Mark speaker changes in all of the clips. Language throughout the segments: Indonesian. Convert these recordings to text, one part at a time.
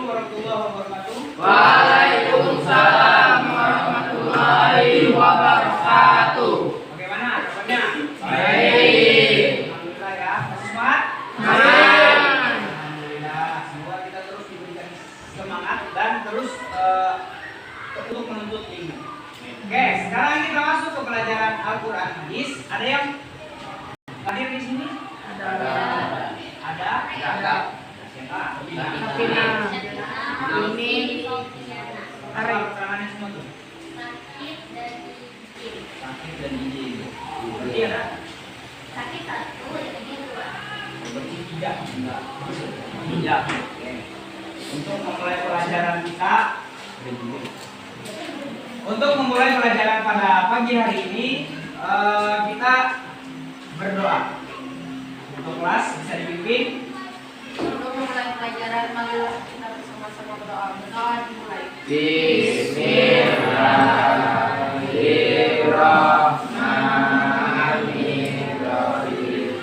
Speaker 1: Assalamualaikum warahmatullahi wabarakatuh.
Speaker 2: Waalaikumsalam warahmatullahi wabarakatuh.
Speaker 1: Bagaimana kabarnya?
Speaker 2: Baik.
Speaker 1: Alhamdulillah ya. Masih semangat?
Speaker 2: Baik.
Speaker 1: Alhamdulillah. Semoga kita terus diberikan semangat dan terus untuk menuntut ilmu. Oke, sekarang kita masuk ke pelajaran Al-Quran Hadis. Ada yang hadir di sini? Ada? Siapa?
Speaker 2: Ini
Speaker 1: Apa keterangannya semua tuh?
Speaker 3: Sakit dan gigi.
Speaker 1: Sakit dan gigi. Iya kan?
Speaker 3: Sakit satu, gigi dua.
Speaker 1: Berarti tidak. Tidak. Oke. Untuk memulai pelajaran kita, pada pagi hari ini, kita berdoa. Untuk kelas bisa dipimpin.
Speaker 3: Untuk memulai pelajaran, marilah kita bersama-sama berdoa. Berdoa dimulai.
Speaker 2: Bismillahirrahmanirrahim.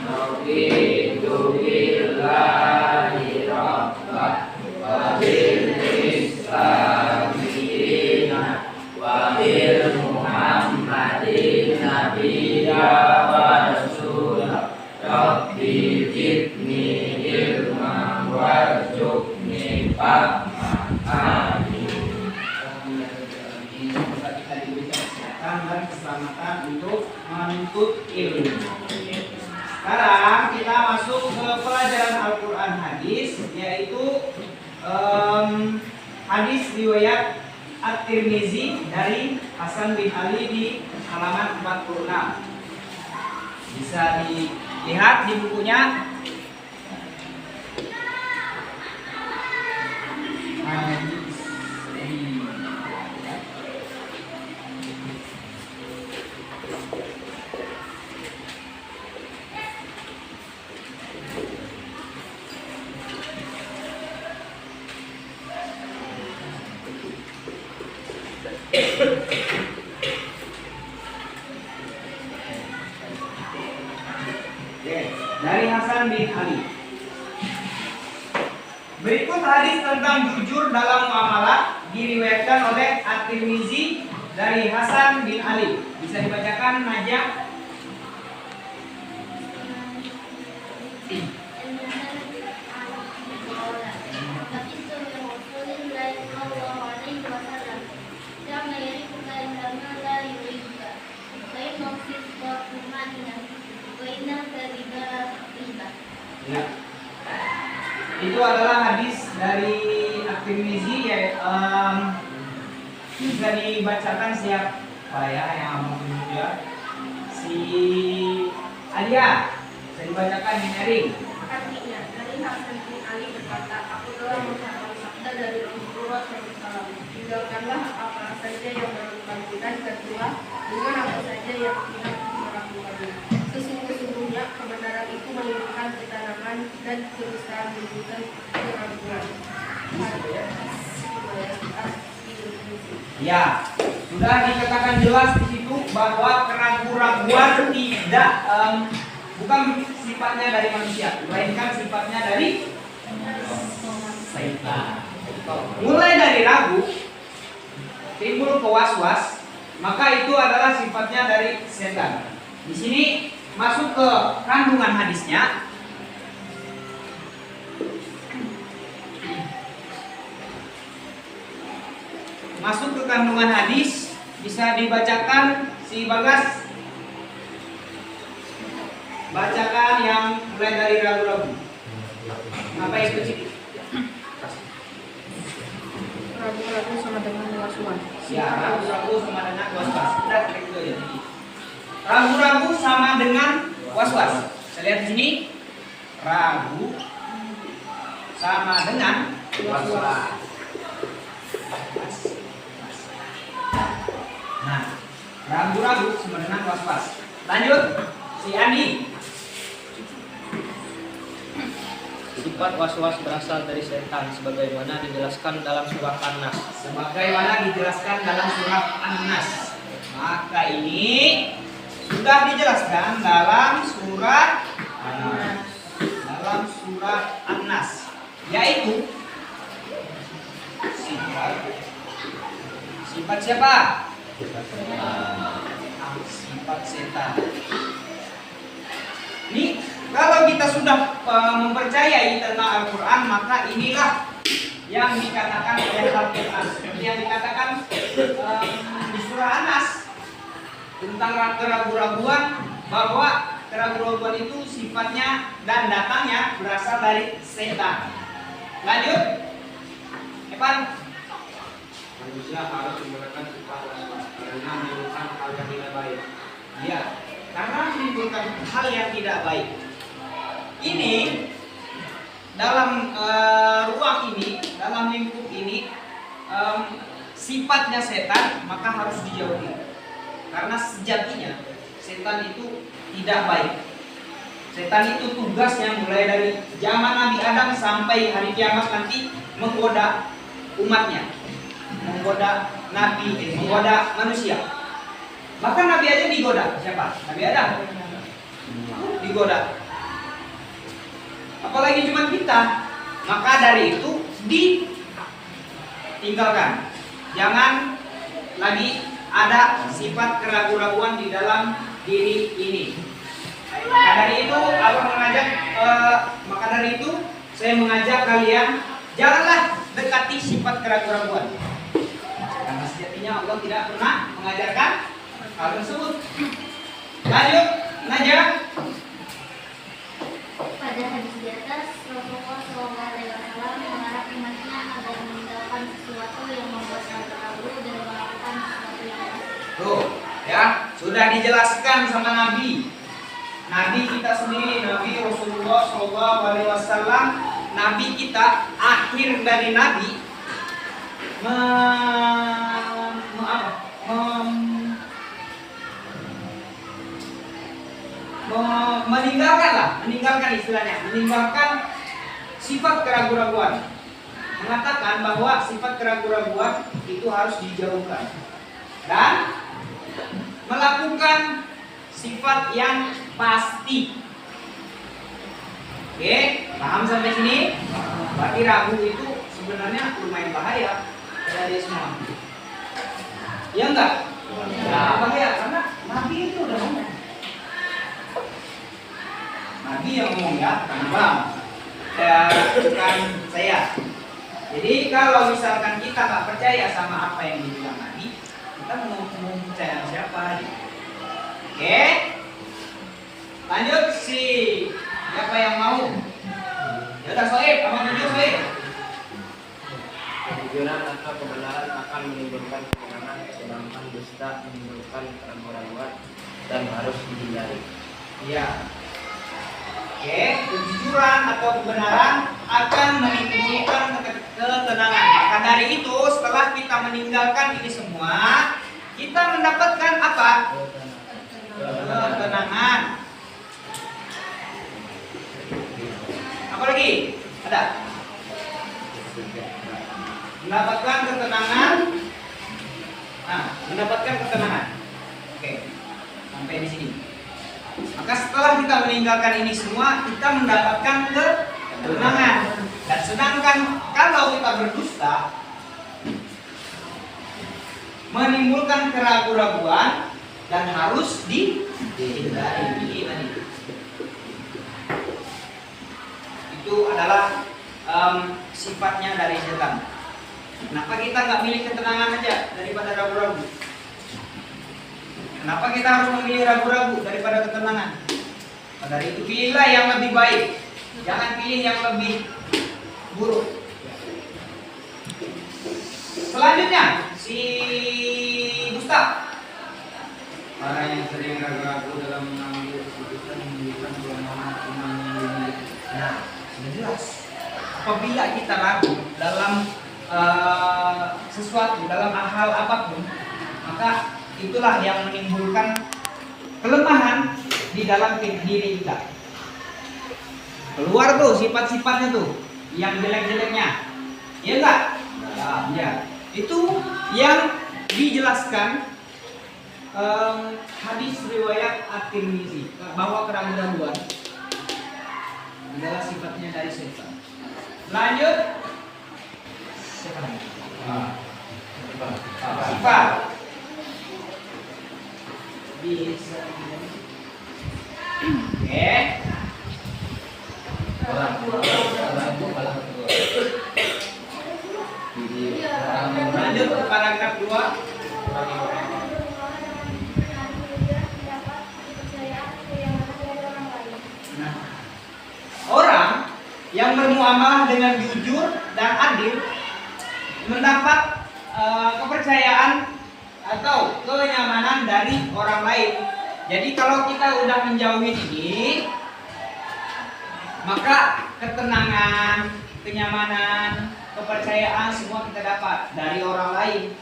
Speaker 2: Raditu billahi rabban wa bil islami dinan wa bil Muhammadin nabiyya wa rasulah. Rabbi zidni ilman warzuqni fahman. Amin.
Speaker 1: Semoga kita diberikan kesehatan dan keselamatan untuk menuntut ilmu. Sekarang kita masuk ke pelajaran Al-Quran Hadis, yaitu hadis riwayat At-Tirmizi dari Hasan bin Ali di halaman 46. Bisa dilihat di bukunya. Dari Hasan bin Ali. Berikut hadis tentang jujur dalam muamalah diriwayatkan oleh At-Tirmizi dari Hasan bin Ali. Bisa dibacakan Najah? Ya. Itu adalah hadis dari At-Tirmizi ya, bisa dibacakan siapa ya yang mau ya? Si Alia. Bisa dibacakan di sharing.
Speaker 3: Artinya, dari Hasan bin Ali berkata, aku telah menghafal sabda dari Rasulullah SAW. Tinggalkanlah apa saja yang meragukan kedua, dengan apa saja yang tidak meragukannya. Sesungguhnya kebenaran itu menimbulkan keterangan dan kedustaan menimbulkan keraguan.
Speaker 1: Ya, sudah dikatakan jelas di situ bahwa keraguan-raguan tidak bukan sifatnya dari manusia, melainkan sifatnya dari setan. Mulai dari ragu timbul ke was-was, maka itu adalah sifatnya dari setan. Di sini masuk ke kandungan hadisnya. Masuk ke kandungan hadis, bisa dibacakan si Bagas. Bacakan yang mulai dari ragu-ragu. Apa itu sih?
Speaker 3: Ragu-ragu sama dengan was-was.
Speaker 1: Ya, ragu-ragu sama dengan was-was. Udah itu aja. Ragu-ragu sama dengan was-was. Saya lihat di sini. Ragu sama dengan was-was. Nah, ragu-ragu sama dengan was-was. Lanjut, si Andi.
Speaker 4: Sifat was-was berasal dari setan sebagaimana dijelaskan dalam surah An-Nas.
Speaker 1: Sebagaimana dijelaskan dalam surah An-Nas. Maka ini sudah dijelaskan dalam surah An-Nas, yaitu siapa? Sifat setan. Ini kalau kita sudah mempercayai tentang Al-Quran, maka inilah yang dikatakan oleh Al-Quran. Seperti yang dikatakan di surah Anas tentang keraguan-raguan, bahwa keraguan-raguan itu sifatnya dan datangnya berasal dari setan. Lanjut, Evan.
Speaker 2: Manusia harus menggunakan sifat waswas karena menimbulkan hal yang tidak baik.
Speaker 1: Ya, karena menimbulkan hal yang tidak baik. Ini dalam ruang ini, dalam lingkup ini, sifatnya setan, maka harus dijauhi. Karena sejatinya setan itu tidak baik. Setan itu tugasnya mulai dari zaman Nabi Adam sampai hari kiamat nanti menggoda umatnya, menggoda Nabi, menggoda manusia. Bahkan Nabi aja digoda. Siapa? Nabi Adam digoda. Apalagi cuma kita. Maka dari itu ditinggalkan. Jangan lagi ada sifat keraguan-raguan di dalam diri ini. Maka dari itu Allah mengajak, maka dari itu saya mengajak kalian, janganlah dekati sifat keraguan-raguan. Karena sejatinya Allah tidak pernah mengajarkan hal tersebut. Lanjut, Najah.
Speaker 5: Pada hadis di atas, Rasulullah SAW mengarah umatnya agar meninggalkan sesuatu yang membuat mereka ragu dan melakukan sesuatu yang baik.
Speaker 1: Tuh, ya, sudah dijelaskan sama Nabi. Nabi kita sendiri, Nabi Rasulullah SAW, Nabi kita, akhir dari Nabi meninggalkan istilahnya, meninggalkan sifat keraguan-raguan, mengatakan bahwa sifat keraguan-raguan itu harus dijauhkan dan melakukan sifat yang pasti. Oke, paham sampai sini? Berarti ragu itu sebenarnya lumayan bahaya dari semua. Ya enggak? Ya, bahaya karena Nabi itu udah ngomong. Nabi yang ngomong ya, bukan saya. Jadi kalau misalkan kita nggak percaya sama apa yang dibilang Nabi, kita mau percaya sama siapa? Oke, lanjut siapa yang mau? Ya udah Soeb, abang tunjuk Soeb.
Speaker 2: Kejujuran atau kebenaran akan menimbulkan kemenangan, sedangkan dusta menimbulkan keraguan-raguan dan harus dihindari.
Speaker 1: Iya. Oke, kejujuran atau kebenaran akan menimbulkan ketenangan. Maka dari itu, setelah kita meninggalkan ini semua, kita mendapatkan apa? Ketenangan. Apa lagi? Ada? Mendapatkan ketenangan. Nah, mendapatkan ketenangan. Oke, sampai di sini. Maka setelah kita meninggalkan ini semua, kita mendapatkan ketenangan. Dan sedangkan kalau kita berdusta, menimbulkan keraguan-raguan dan harus dihindari. Itu adalah sifatnya dari setan. Kenapa kita nggak milih ketenangan aja daripada ragu-ragu? Kenapa kita harus memilih ragu-ragu daripada ketenangan? Maka dari itu pilihlah yang lebih baik, jangan pilih yang lebih buruk. Selanjutnya si Gustaf.
Speaker 2: Para yang sering ragu-ragu dalam mengambil keputusan menunjukkan kelemahan iman yang dimiliki.
Speaker 1: Nah, sudah jelas. Apabila kita ragu dalam sesuatu, dalam hal apapun, maka itulah yang menimbulkan kelemahan di dalam diri kita. Keluar tuh sifat-sifatnya tuh, yang jelek-jeleknya, iya enggak? Ya. Itu yang dijelaskan hadis riwayat At-Tirmizi bahwa keraguan-raguan adalah sifatnya dari setan. Lanjut. Siapa lagi? Apa? Bisa. Oke.
Speaker 4: Orang itu kalah kedua.
Speaker 1: Lanjut ke paragraf 2. Nah, orang yang bermuamalah dengan jujur dan adil mendapat kepercayaan atau kenyamanan dari orang lain. Jadi kalau kita udah menjauhi ini, maka ketenangan, kenyamanan, kepercayaan semua kita dapat dari orang lain.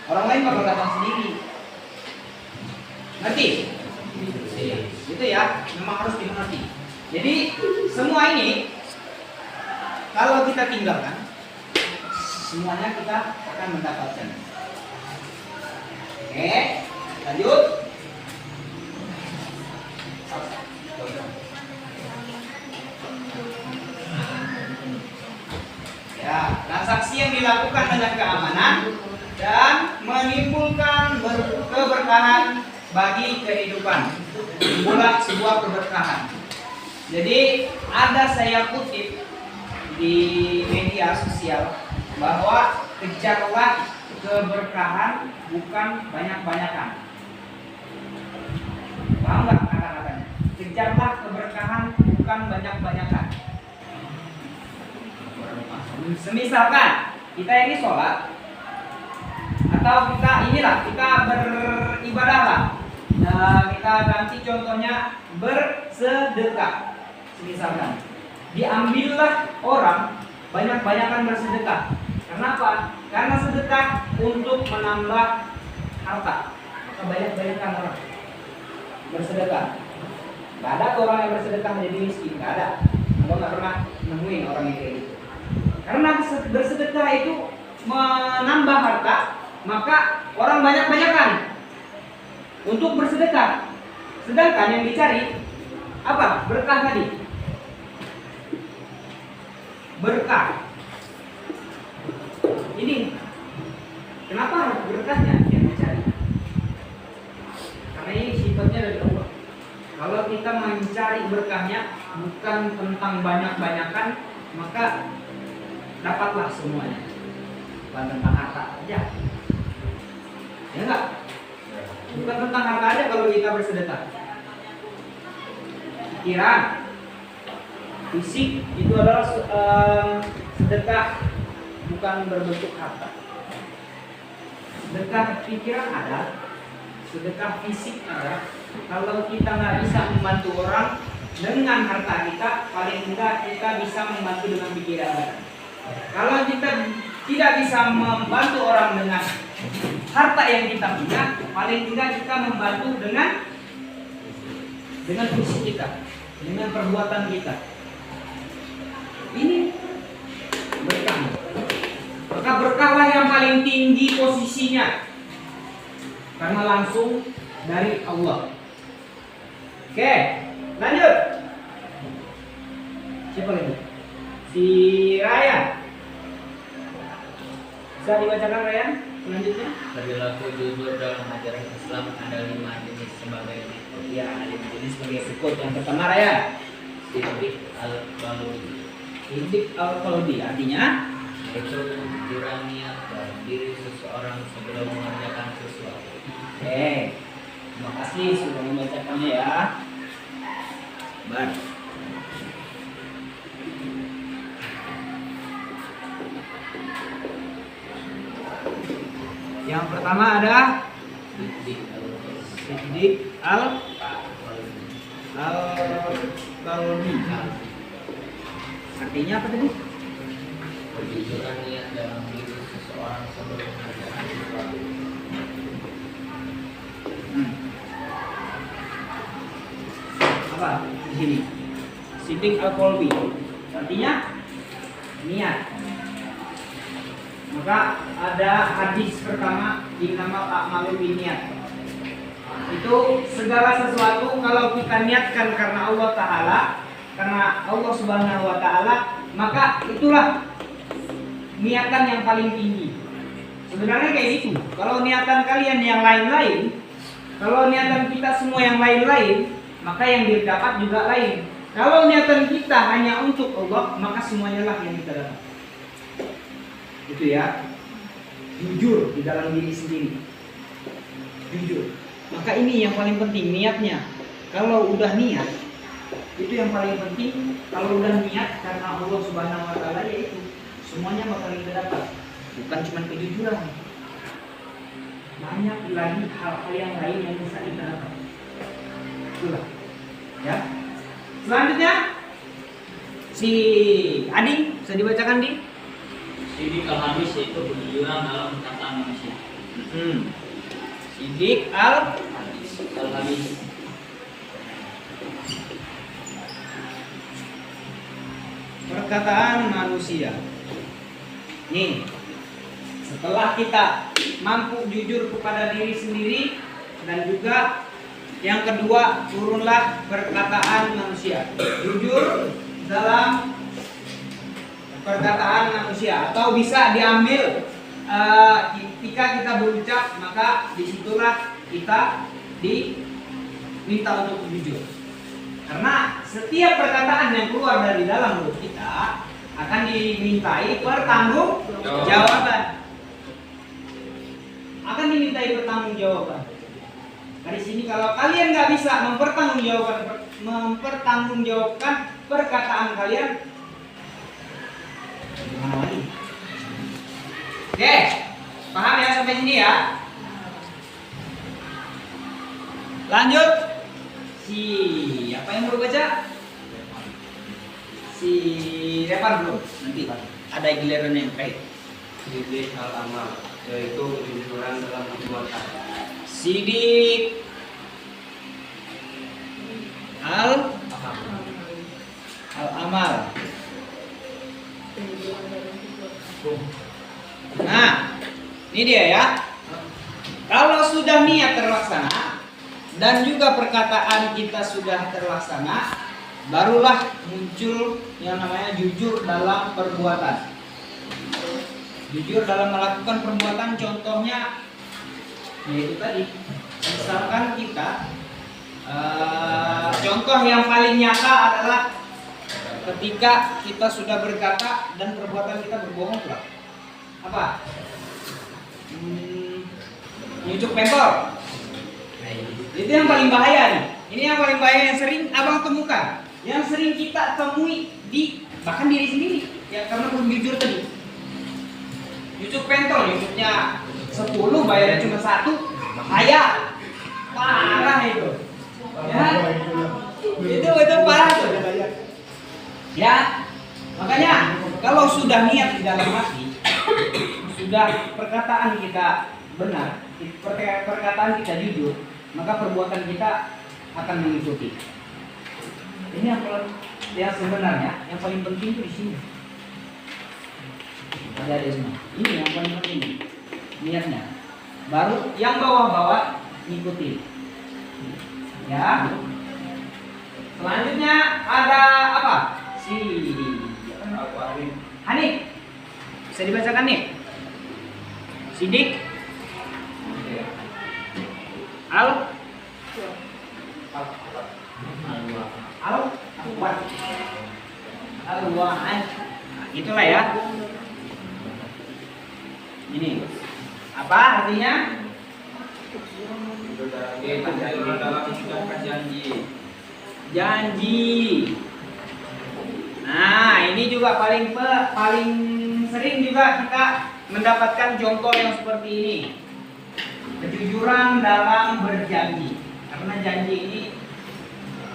Speaker 1: Orang lain bakal datang sendiri. Ngerti? Itu ya, memang harus dimengerti. Jadi semua ini kalau kita tinggalkan, semuanya kita akan mendapatkan. Oke, lanjut. Ya, transaksi yang dilakukan dengan keamanan dan menimbulkan keberkahan bagi kehidupan. Timbullah sebuah keberkahan. Jadi ada saya kutip di media sosial bahwa kejarlah keberkahan bukan banyak-banyakan. Paham nggak kata-katanya? Kejarlah keberkahan bukan banyak-banyakan. Semisalkan kita ini sholat atau kita beribadah lah. Nah, kita ganti contohnya bersedekah. Misalkan diambillah orang banyak-banyakan bersedekah. Kenapa? Karena sedekah untuk menambah harta. Maka banyak-banyakan orang bersedekah. Gak ada orang yang bersedekah menjadi miskin. Gak ada. Gue gak pernah nemuin orang yang kayak gitu. Karena bersedekah itu menambah harta, maka orang banyak-banyakan untuk bersedekah. Sedangkan yang dicari apa? Berkah tadi. Berkah. Ini kenapa berkahnya yang dicari? Karena ini sifatnya dari Allah. Kalau kita mencari berkahnya bukan tentang banyak-banyakan, maka dapatlah semuanya. Bukan tentang harta aja. Ya enggak? Bukan tentang harta aja kalau kita bersedekah. Pikiran, fisik itu adalah sedekah, bukan berbentuk harta. Sedekah pikiran ada, sedekah fisik ada. Kalau kita nggak bisa membantu orang dengan harta kita, paling tidak kita bisa membantu dengan pikiran kita. Kalau kita tidak bisa membantu orang dengan harta yang kita punya, paling tidak kita membantu dengan fisik kita, dengan perbuatan kita. Ini berkah. Maka berkahlah yang paling tinggi posisinya, karena langsung dari Allah. Oke, lanjut. Siapa lagi? Si Ryan. Bisa dibacakan Ryan? Selanjutnya.
Speaker 4: Perilaku jujur dalam ajaran Islam ada 5 jenis sebagai berikut.
Speaker 1: Ya, ada jenis sebagai berikut. Yang pertama Ryan,
Speaker 4: Siddiq al-Qalbi,
Speaker 1: Siddiq al-Qalbi, artinya
Speaker 4: itu jujur niat dalam diri seseorang sebelum mengerjakan sesuatu.
Speaker 1: oke. Terima kasih sudah membacakannya ya. Bar. Yang pertama ada
Speaker 4: Siddiq
Speaker 1: Siddiq al-Qalbi. Artinya apa tadi?
Speaker 4: Kejujuran niat dalam diri seseorang sebelum mengerjakan sesuatu.
Speaker 1: Apa di sini? Siddiq al-Qalbi. Artinya niat. Maka ada hadis pertama dinamakan a'malul binniyat. Itu segala sesuatu kalau kita niatkan karena Allah Ta'ala, karena Allah Subhanahu wa Ta'ala, maka itulah niatan yang paling tinggi. Sebenarnya kayak gitu. Kalau niatan kalian yang lain-lain, kalau niatan kita semua yang lain-lain, maka yang didapat juga lain. Kalau niatan kita hanya untuk Allah, maka semuanya lah yang kita dapat. Itu ya. Jujur di dalam diri sendiri. Jujur. Maka ini yang paling penting, niatnya. Kalau udah niat, itu yang paling penting. Kalau udah niat karena Allah Subhanahu wa taala, ya itu semuanya bakal kita dapat. Bukan cuma kejujuran. Banyak lagi hal-hal yang lain yang bisa kita dapat. Itulah. Ya. Selanjutnya si Adi bisa dibacakan di
Speaker 4: Sidik al-Hamis yaitu kejujuran dalam perkataan manusia.
Speaker 1: Sidik
Speaker 4: Al-Hamis.
Speaker 1: perkataan manusia. Nih, setelah kita mampu jujur kepada diri sendiri dan juga yang kedua, turunlah perkataan manusia. Jujur dalam perkataan manusia, atau bisa diambil ketika kita berucap, maka disitulah kita diminta untuk jujur. Karena setiap perkataan yang keluar dari dalam mulut kita akan dimintai pertanggungjawaban. Akan dimintai pertanggungjawaban. Dari sini kalau kalian nggak bisa mempertanggungjawabkan perkataan kalian, gimana lagi? Oke, paham ya sampai sini ya? Lanjut. Apa yang mau baca? Si Repan belum? Nanti ada giliran yang terakhir.
Speaker 2: Sidik al-amal, yaitu kejujuran dalam perbuatan.
Speaker 1: Sidik al-amal. Nah, ini dia ya. Kalau sudah niat terlaksana dan juga perkataan kita sudah terlaksana, barulah muncul yang namanya jujur dalam perbuatan. Jujur dalam melakukan perbuatan, contohnya yaitu tadi, misalkan kita contoh yang paling nyata adalah ketika kita sudah berkata dan perbuatan kita berbohong pula. Apa? Nyucuk pentol. Itu yang paling bahaya nih. Ini yang paling bahaya yang sering abang temukan, yang sering kita temui di bahkan diri sendiri. Ya karena belum jujur tadi. Nyucuk pentol, nyucuknya 10, bayarnya cuma 1, bahaya, parah itu. Ya, itu parah tuh. Ya, makanya kalau sudah niat di dalam hati, sudah perkataan kita benar, perkataan kita jujur, maka perbuatan kita akan mengikuti. Ini yang sebenarnya yang paling penting itu di sini. Ada semua. Ini yang paling penting, niatnya. Baru yang bawah-bawah ngikutin. Ya. Selanjutnya ada apa? Hanif. Bisa dibacakan nih. Sidik al-wa'an. Itulah ya. Ini apa artinya?
Speaker 2: Kejujuran dalam mengucapkan janji.
Speaker 1: Janji. Nah, ini juga paling sering juga kita mendapatkan contoh yang seperti ini. Kejujuran dalam berjanji. Karena janji ini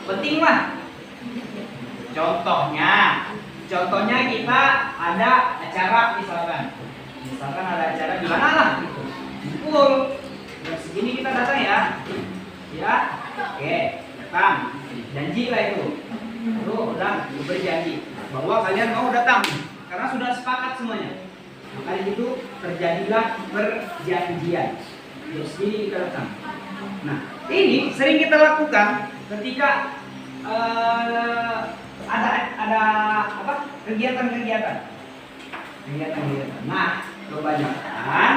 Speaker 1: penting lah. Contohnya kita ada acara misalkan ada acara di mana lah gitu. Kumpul. Jam segini kita datang ya. Ya. Oke, datang. Janji lah itu. Lalu udah berjanji bahwa kalian mau datang karena sudah sepakat semuanya. Maka itu terjadilah perjanjian. Terus ini kita datang. Nah, ini sering kita lakukan ketika ada apa kegiatan-kegiatan. Nah, kebanyakan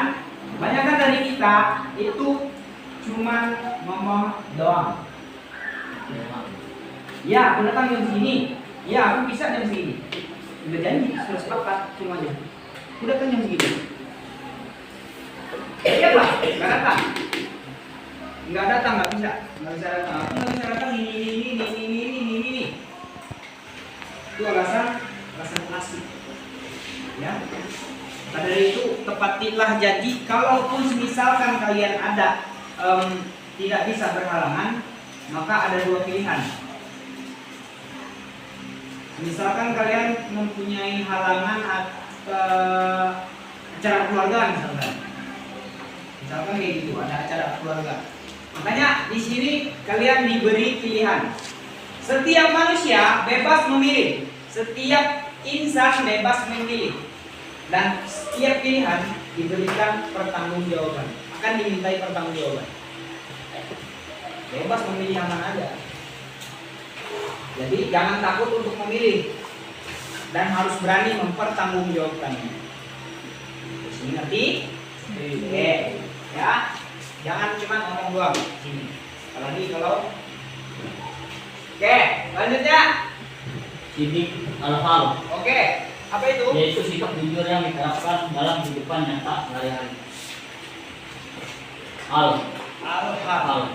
Speaker 1: Kebanyakan dari kita itu cuman ngomong doang. Ya, aku datang jam segini. Ya, aku bisa jam segini. Udah janji, sudah sepakat semuanya. Aku datang jam segini. Iya lah, nggak datang. Nggak datang, nggak bisa datang. Aku nggak bisa datang ini. Itu alasan klasik. Ya. Maka dari itu tepatilah janji. Kalaupun misalkan kalian ada tidak bisa berhalangan, maka ada dua pilihan. Misalkan kalian mempunyai halangan acara keluarga misalkan kayak gitu, ada acara keluarga. Makanya di sini kalian diberi pilihan. Setiap manusia bebas memilih, setiap insan bebas memilih, dan setiap pilihan diberikan pertanggungjawaban. Akan dimintai pertanggungjawaban. Bebas memilih yang mana aja. Jadi jangan takut untuk memilih dan harus berani mempertanggungjawabkannya. Terus ini ngerti? Oke, ya. Jangan cuma ngomong doang sini. Apalagi kalau oke, lanjutnya.
Speaker 6: Sidik al-hal,
Speaker 1: Oke, apa itu?
Speaker 6: yaitu sikap jujur yang diterapkan dalam kehidupan nyata sehari-hari.
Speaker 1: Al-hal.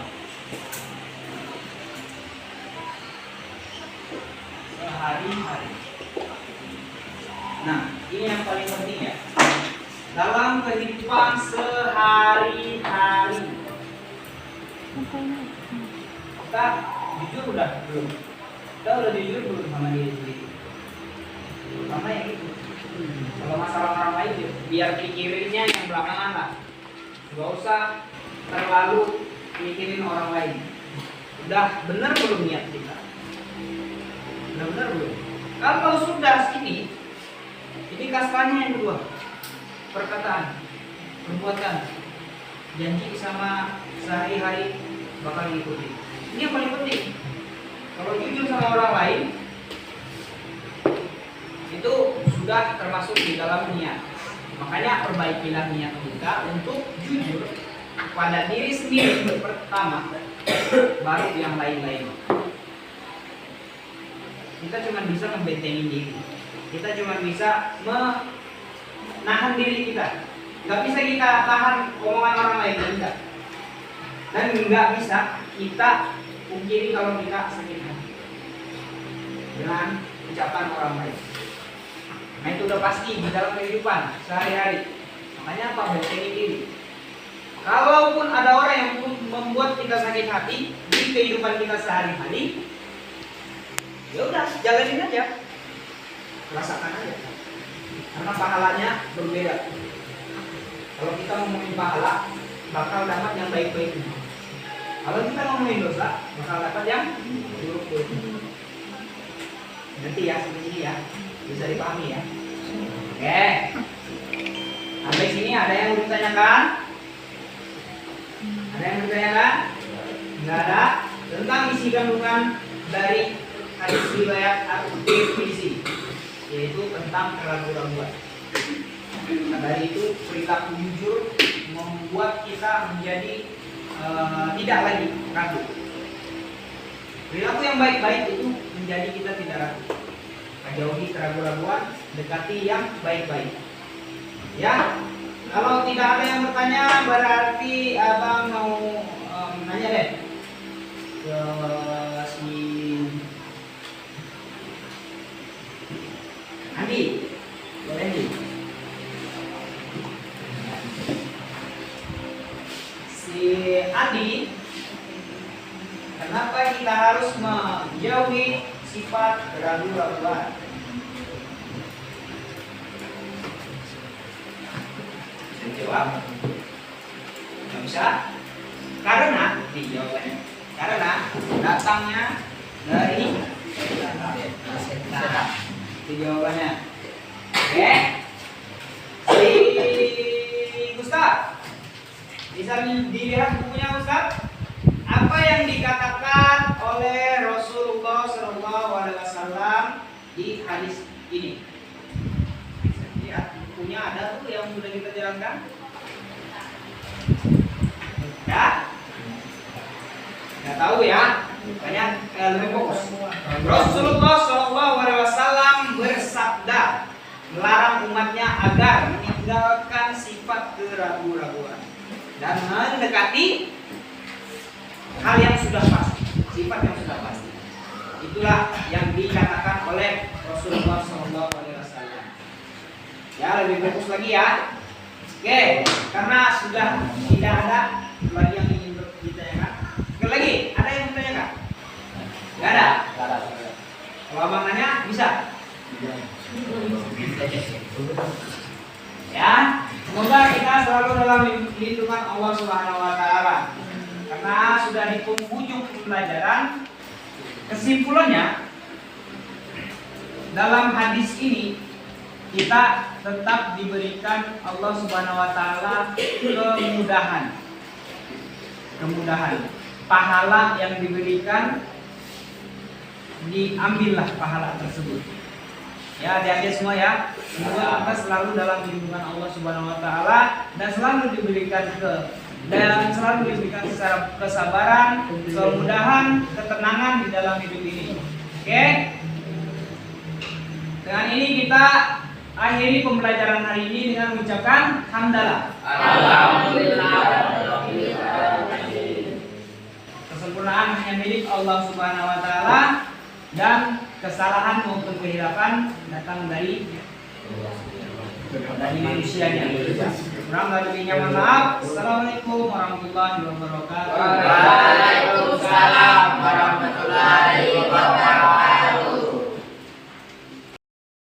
Speaker 1: Sehari-hari. Nah, ini yang paling penting ya. Dalam kehidupan sehari-hari. Kita jujur udah belum? Kita udah jujur belum sama diri sendiri? Terutama yang itu. Kalau masalah orang lain biar pikirinnya yang belakangan lah. Gak usah terlalu mikirin orang lain. Udah bener belum niat kita? Benar belum? Kalau sudah ini kasarnya yang kedua, perkataan, perbuatan, janji sama sehari-hari bakal ngikuti. Ini yang paling penting. Kalau jujur sama orang lain, itu sudah termasuk di dalam niat. Makanya perbaikilah niat kita untuk jujur pada diri sendiri pertama, baru yang lain-lain. Kita cuma bisa membentengin diri. Kita cuma bisa menahan diri kita. Gak bisa kita tahan omongan orang lain, enggak. Dan nggak bisa kita pungkiri kalau kita sakit hati dengan ucapan orang lain. Nah itu udah pasti di dalam kehidupan sehari-hari. Makanya apa? Bentengin diri. Kalaupun ada orang yang membuat kita sakit hati di kehidupan kita sehari-hari, ya udah jalanin aja, rasakan aja, karena pahalanya berbeda. Kalau kita ngomongin pahala, bakal dapat yang baik-baik. Kalau kita ngomongin dosa, bakal dapat yang buruk-buruk. Nanti ya sampai sini ya, bisa dipahami ya. Oke, sampai sini ada yang mau ditanyakan? Ada yang bertanyakan? Enggak ada. Tentang isi kandungan dari hadis riwayat At-Tirmizi, yaitu tentang keraguan-keraguan. Nah, dari itu perilaku jujur membuat kita menjadi tidak lagi ragu. Perilaku yang baik-baik itu menjadi kita tidak ragu. Jauhi keraguan-keraguan, dekati yang baik-baik. Ya, kalau tidak ada yang bertanya, berarti abang mau nanya deh ke si Andi, boleh Andi? Si Andi, kenapa kita harus menjauhi sifat keraguan-keraguan? Bisa jawab? Nggak bisa? Karena, jawabannya, karena datangnya dari setan. Itu jawabannya. Oke. Si Ustaz, bisa dilihat bukunya Ustaz? Apa yang dikatakan oleh Rasulullah SAW di hadis ini? Lihat bukunya ada tuh yang sudah kita jalankan. Nggak tahu ya, makanya lebih fokus. Rasulullah SAW bersabda melarang umatnya agar meninggalkan sifat keraguan-raguan dan mendekati hal yang sudah pasti, sifat yang sudah pasti. Itulah yang dikatakan oleh Rasulullah SAW. Ya, lebih fokus lagi ya. Oke, karena sudah tidak ada lagi yang ingin ditanyakan. Sekali lagi, ada yang mau ditanyakan? Nggak ada. Kalau abang nanya bisa. Ya, semoga kita selalu dalam lindungan Allah Subhanahu Wa Taala. Karena sudah di penghujung pembelajaran, kesimpulannya dalam hadis ini kita tetap diberikan Allah Subhanahu Wa Taala kemudahan, pahala yang diberikan diambillah pahala tersebut. Ya, hati-hati semua ya. Semoga kita selalu dalam lindungan Allah Subhanahu Wa Taala dan selalu diberikan secara kesabaran, kemudahan, ketenangan di dalam hidup ini. Oke? Dengan ini kita akhiri pembelajaran hari ini dengan mengucapkan hamdalah.
Speaker 2: Alhamdulillah.
Speaker 1: Kesempurnaan hanya milik Allah Subhanahu Wa Taala dan kesalahan maupun kehilapan datang dari manusianya. Kurang lebihnya mohon maaf. Assalamualaikum warahmatullahi wabarakatuh.
Speaker 2: Waalaikumsalam warahmatullahi wabarakatuh.